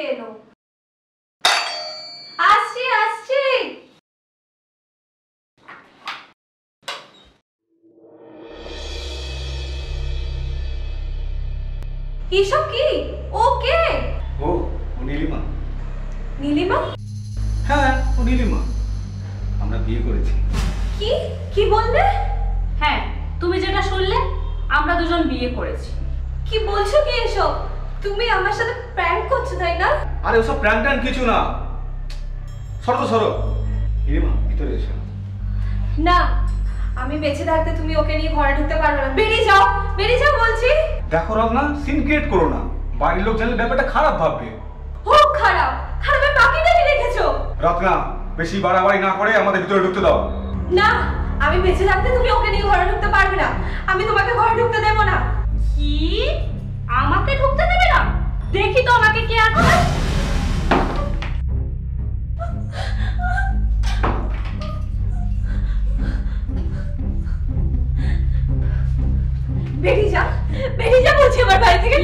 কে এলো। আসছি আসছি। এসব কি? ও কে? ও নীলিমা। নীলিমা? হ্যাঁ ও নীলিমা, আমরা বিয়ে করেছি। কি কি বললে? হ্যাঁ, তুমি যেটা শুনলে, আমরা দুজন বিয়ে করেছি। কি বলছো কি এসব? তুমি আমার সাথে প্র্যাঙ্ক করছো তাই না? আরে ওসব প্র্যাঙ্ক ট্যাঙ্ক কিছু না। সরো তো সরো। নীলিমা ভিতরে এসো। না, আমি বেঁচে থাকতে তুমি ওকে নিয়ে ঘরে ঢুকতে পারবে না। বেরিয়ে যাও, বেরিয়ে যাও বলছি। দেখো রত্না, সিন ক্রিয়েট করো না, বাড়ির লোক জানলে ব্যাপারটা খারাপ ভাববে। হোক খারাপ, খারাপের বাকিটা কি রেখেছো? রত্না, বেশি বাড়াবাড়ি না করে আমাদের ভিতরে ঢুকতে দাও। না, আমি বেঁচে থাকতে তুমি ওকে নিয়ে ঘরে ঢুকতে পারবে না। আমি তোমাকে ঘরে ঢুকতে দেব না। কি? আমাকে ঢুকতে দেবে না? দেখি তো আমাকে কে আছে। বেরিয়ে যা, বেরিয়ে যা বলছি আমার বাড়ি থেকে।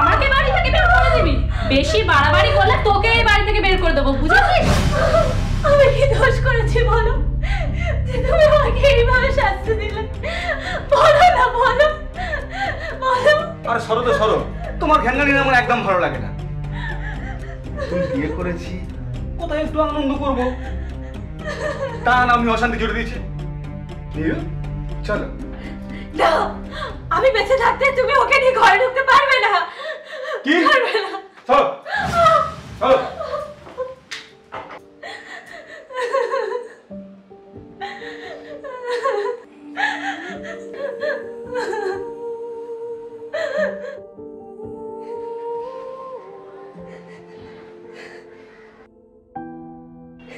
আমাকে বাড়ি থেকে বের করে দিবি? বেশি বাড়াবাড়ি করলে তোকে এই বাড়ি থেকে বের করে দেবো, বুঝেছিস? আমি কি দোষ করেছি বলো, যে তুমি আমাকে এইভাবে শাস্তি দিলে? বলো না, বলো বলো। আরে সরো তো সরো, তোমার ঘ্যাঙ্গানি আমার একদম ভালো লাগে না। তুমি বিয়ে করেছি, কোথায় একটু আনন্দ করবো, তা না আমি অশান্তি জুড়ে দিয়েছি। চলো। না, আমি বেঁচে থাকতে তুমি ওকে নিয়ে ঘরে ঢুকতে পারবে না। কি? পারবে না। চলো চলো।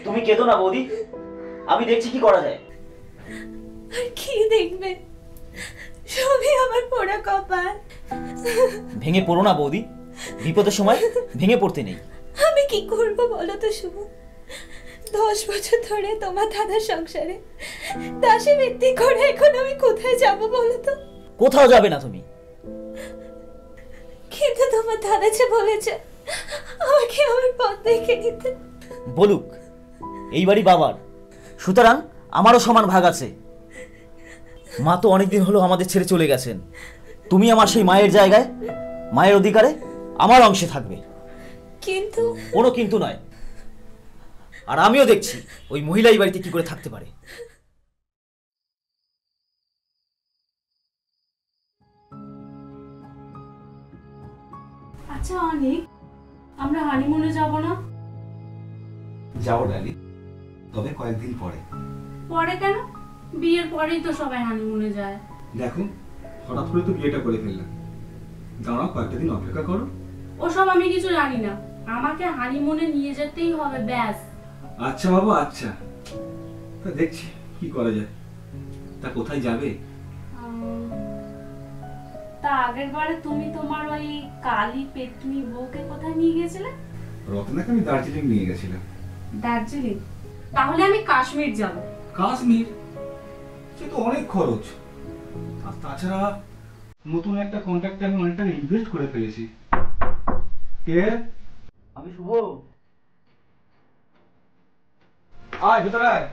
তুমি কেঁদো না বৌদি, আমি দেখছি কি করা যায়। আর কি দেখবে, সবই আমার পোড়া কপাল। ভেঙে পড়ো না বৌদি, বিপদের সময় ভেঙে পড়তে নেই। আমি কি করব বলো তো শুভ? 10 বছর ধরে তোমার দাদার সংসারে দাসী ভিত্তি করে এখন আমি কোথায় যাব বলো তো? কোথাও যাবে না তুমি। কিন্তু তোমার দাদা যে বলেছে আমাকে আমার পথ দেখে দিতে। বলুক, এই বাড়ি বাবার, সুতরাং আমারও সমান ভাগ আছে। মা তো অনেকদিন হলো আমাদের ছেড়ে চলে গেছেন। তুমি আমার সেই মায়ের জায়গায়, মায়ের অধিকারে আমার অংশে থাকবে। কিন্তু কোনো কিন্তু নয়। আর আমিও দেখছি ওই মহিলা এই বাড়িতে কি করে থাকতে পারে। আচ্ছা অনেক, আমরা হানিমুনে যাব না? যাও ডালি, তবে কয়েকদিন পরে। পরে কেন? বিয়ের পরেই তো সবাই হানিমুনে যায়। দেখো, হঠাৎ করে তো বিয়েটা করে ফেললাম, দাঁড়াও কয়েকটা দিন অপেক্ষা করো। ওসব আমি কিছু জানি না, আমাকে হানিমুনে নিয়ে যেতেই হবে, ব্যাস। আচ্ছা বাবু আচ্ছা, তা দেখছি কি করা যায়। তা কোথায় যাবে? তা আগের বারে তুমি তোমার ওই কালী পেতনি বউকে কোথায় নিয়ে গেছিলে? রত্নাকে আমি দার্জিলিং নিয়ে গেছিলাম। দার্জিলিং? তাহলে আমি কাশ্মীর যাব। কাশ্মীর? সে তো অনেক খরচ, আর তাছাড়া নতুন একটা কন্ট্রাক্টে আমি অনেকটা ইনভেস্ট করে ফেলেছি। কে? আমি শুভ। আয় ভেতরে আয়।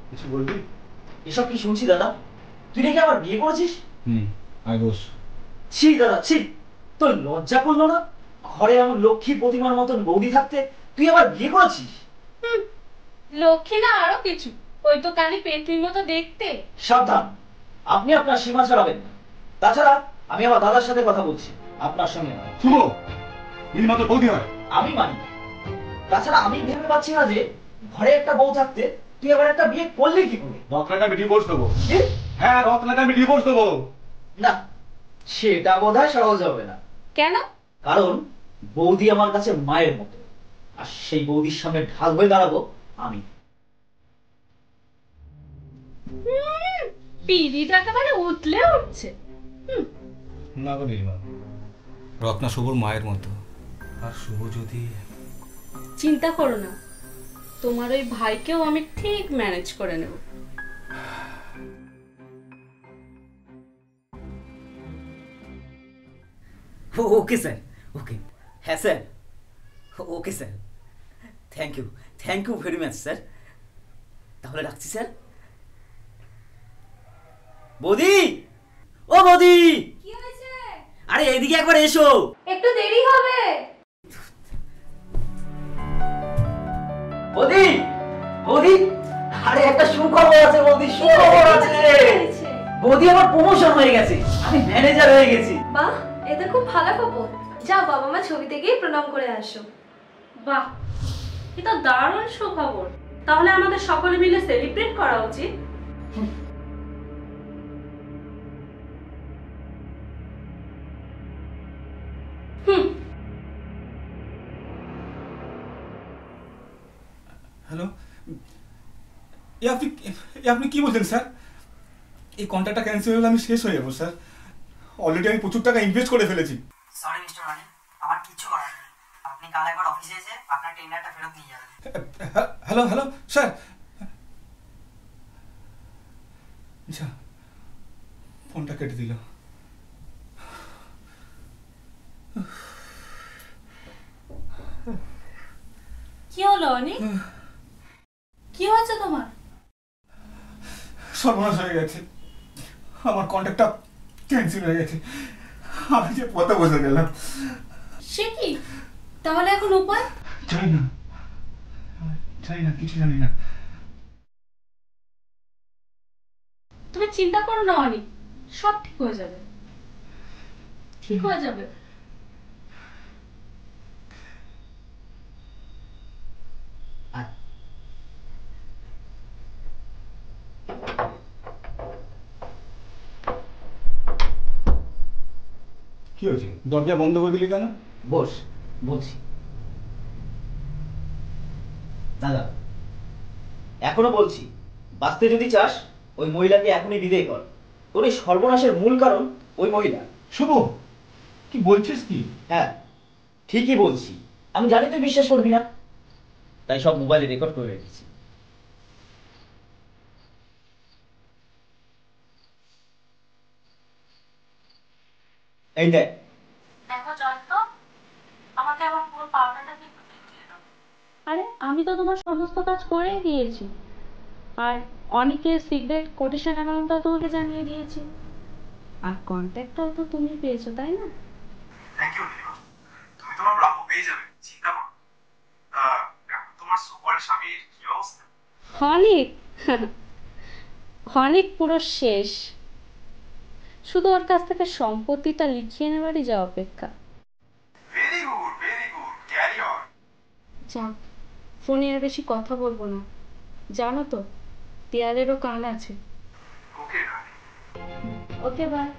কিছু বলবি? এসব কি শুনছি দাদা? তুই নাকি আবার বিয়ে করেছিস? আয় বস। ছি দাদা ছি, তোর লজ্জা করলো না? ঘরে এমন লক্ষ্মী প্রতিমার মতন বৌদি থাকতে তুই আবার বিয়ে করেছিস? লক্ষ্মী না আরো কিছু, ওই তো কালী পেতনির মতো দেখতে। সাবধান, আপনি আপনার সীমা ছাড়াবেন না। তাছাড়া আমি আমার দাদার সাথে কথা বলছি, আপনার সঙ্গে নয়। শুভ, নীলিমা তোর বৌদি হয়। আমি মানি। তাছাড়া আমি ভেবে পাচ্ছি না যে ঘরে একটা বউ থাকতে তুই আবার একটা বিয়ে করলি কি করে? রত্নাকে আমি ডিভোর্স দেবো। কি? হ্যাঁ, রত্নাকে আমি ডিভোর্স দেবো। না, সেটা বোধহয় সহজ হবে না। কেন? কারণ বৌদি আমার কাছে মায়ের মতো, আর সেই বৌদির সামনে ঢাল হয়ে দাঁড়াবো আমি। পিড়িটা একেবারে উতলে উঠছে। না গো নীলিমা, রত্না শুভর মায়ের মতো, আর শুভ যদি... চিন্তা করো না, তোমার ওই ভাইকেও আমি ঠিক ম্যানেজ করে নেব। Okay sir, okay. হ্যাঁ sir, okay sir, thank you very much sir. তাহলে রাখছি স্যার। বৌদি, ও বৌদি, কি হয়েছে? আরে এইদিকে একবার এসো। একটু দেরি হবে। বৌদি, বৌদি, আরে একটা সুখবর আছে বৌদি, সুখবর আছে। বৌদি, আমার প্রমোশন হয়ে গেছে, আমি ম্যানেজার হয়ে গেছি। বাহ, এটা খুব ভালো খবর। যাও বাবা মা ছবিতে গিয়ে প্রণাম করে আসো। বাহ, এটা দারুণ সুখবর। তাহলে আমাদের সকলে মিলে সেলিব্রেট করা উচিত। হ্যালো, আপনি কি বলছেন স্যার? এই কন্ট্রাক্টটা ক্যান্সেল হলে আমি শেষ হয়ে যাবো স্যার। অলরেডি আমি প্রচুর টাকা ইনভেস্ট করে ফেলেছি। সরি মিস্টার রানি, আমার কিচ্ছু করার নেই। আপনি কাল একবার অফিসে এসে আপনার টেন্ডারটা ফেরত নিয়ে যাবেন। হ্যালো হ্যালো স্যার, আচ্ছা ফোনটা কেটে দিল। কি হলো অনিক? কি হয়েছে তোমার? সর্বনাশ হয়ে গেছে, আমার কন্ট্রাক্টটা ক্যান্সেল হয়ে গেছে। আমি যে পথে বসে গেলাম। সে কি? তাহলে এখন উপায়? জানি না, কিছু জানি না। তুমি চিন্তা করো না অনিক, সব ঠিক হয়ে যাবে, ঠিক হয়ে যাবে। কি হয়েছে, দরজা বন্ধ করে দিলি কেন? বস, বলছি। দাদা, এখনো বলছি, বাঁচতে যদি চাস ওই মহিলাকে এখনই বিদায় কর। তোর এই সর্বনাশের মূল কারণ ওই মহিলা। শুভ, কি বলছিস কি? হ্যাঁ, ঠিকই বলছি। আমি জানি তুই বিশ্বাস করবি না, তাই সব মোবাইলে রেকর্ড করে রেখেছি। এই দেখ। দেখো জয়ন্ত, আমাকে আমার পুরো পাওনাটা কিন্তু দিয়ে দাও। আরে আমি তো তোমার সমস্ত কাজ করেই দিয়েছি, আর অনেকের সিগারেট কোটেশন অ্যামাউন্টটা তোমাকে জানিয়ে দিয়েছি, আর কন্ট্যাক্টটাও তো তুমি পেয়েছো, তাই না? থ্যাংক ইউ নীলিমা, তুমি তোমার প্রাপ্য পেয়ে যাবে, চিন্তা করো। এখন তোমার সুপার স্বামীর কি অবস্থা? অনেক অনেক পুরো শেষ, শুধু ওর কাছ থেকে সম্পত্তিটা লিখিয়ে নেবারই যা অপেক্ষা। Very good, carry on. যাক, ফোনে আর বেশি কথা বলবো না, জানো তো দেয়ালেরও কান আছে। ওকে রানী। Okay bye.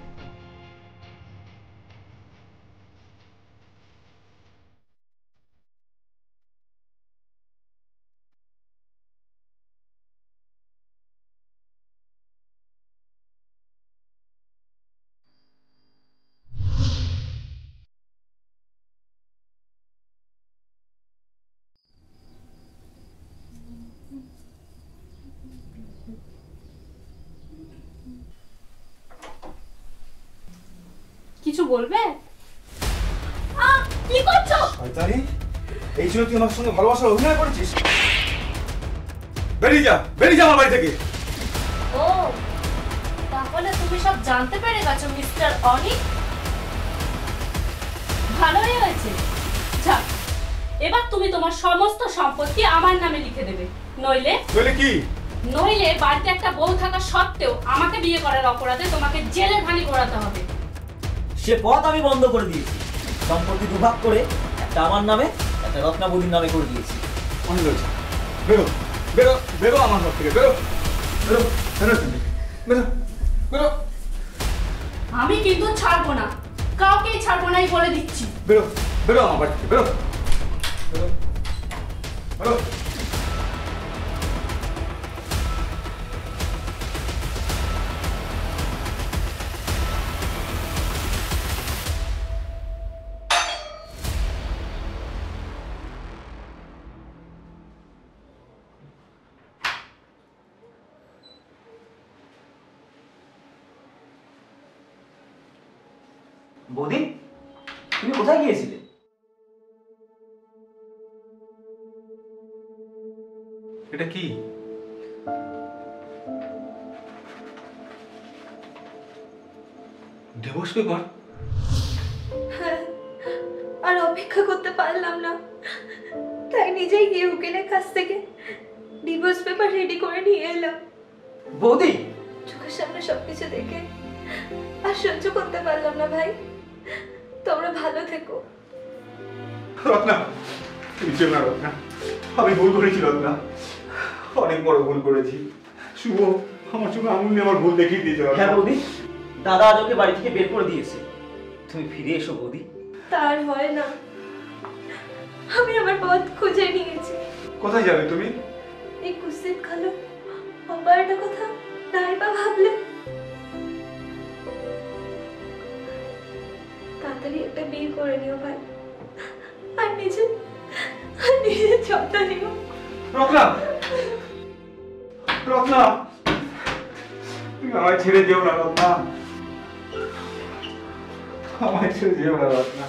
কিছু বলবে? কি করছো? শয়তানি, এই জন্য তুই আমার সঙ্গে ভালোবাসার অভিনয় করেছিস? বেরিয়ে যা, বেরিয়ে যা আমার বাড়ি থেকে। ও, তাহলে তুমি সব জানতে পেরে গেছো মিস্টার অনিক। ভালোই হয়েছে। যাক, এবার তুমি তোমার সমস্ত সম্পত্তি আমার নামে লিখে দেবে, নইলে কি? নইলে বাড়িতে একটা বউ থাকা সত্ত্বেও আমাকে বিয়ে করার অপরাধে তোমাকে জেলে ঘানি করাতে হবে। সে পথ আমি বন্ধ করে দিয়েছি, সম্পত্তি দুভাগ করে একটা আমার নামে একটা রত্নাবতীর নামে করে দিয়েছি। অনেক হয়েছে, বেরো বেরো বেরো আমার ঘর থেকে, বেরো বেরো বেরো বেরো বেরো। আমি কিন্তু ছাড়বো না, কাউকেই ছাড়বো না, বলে দিচ্ছি। বেরো বেরো আমার বাড়ি থেকে, বেরো বেরো বেরো। বৌদি, তুমি কোথায় গিয়েছিলে? এটা কি? Divorce paper? হ্যাঁ, আর অপেক্ষা করতে পারলাম না, তাই নিজেই গিয়ে উকিলের কাছ থেকে ডিভোর্স পেপার রেডি করে নিয়ে এলাম। বৌদি, চোখের সামনে সবকিছু দেখে আর সহ্য করতে পারলাম না ভাই। তোমরা ভালো থেকো। রত্না, তুমি চেনো না রত্না, আমি ভুল করেছি রত্না, অনেক বড় ভুল করেছি। শুভ আমার চোখে আঙুল নিয়ে আমার ভুল দেখিয়ে দিয়েছে। হ্যাঁ বৌদি, দাদা আজ ওকে বাড়ি থেকে বের করে দিয়েছে। তুমি ফিরে এসো বৌদি। তার হয় না, আমি আমার পথ খুঁজে নিয়েছি। কোথায় যাবে তুমি? এই কুৎসিত খালো অপারের কথা নাই বা ভাবলে। তাড়াতাড়ি একটা বিয়ে করে নিও ভাই, আর নিজের যত্ন নিও। রত্না, রত্না, তুমি আমায় ছেড়ে যেও না রত্না, আমায় ছেড়ে যেও না রত্না।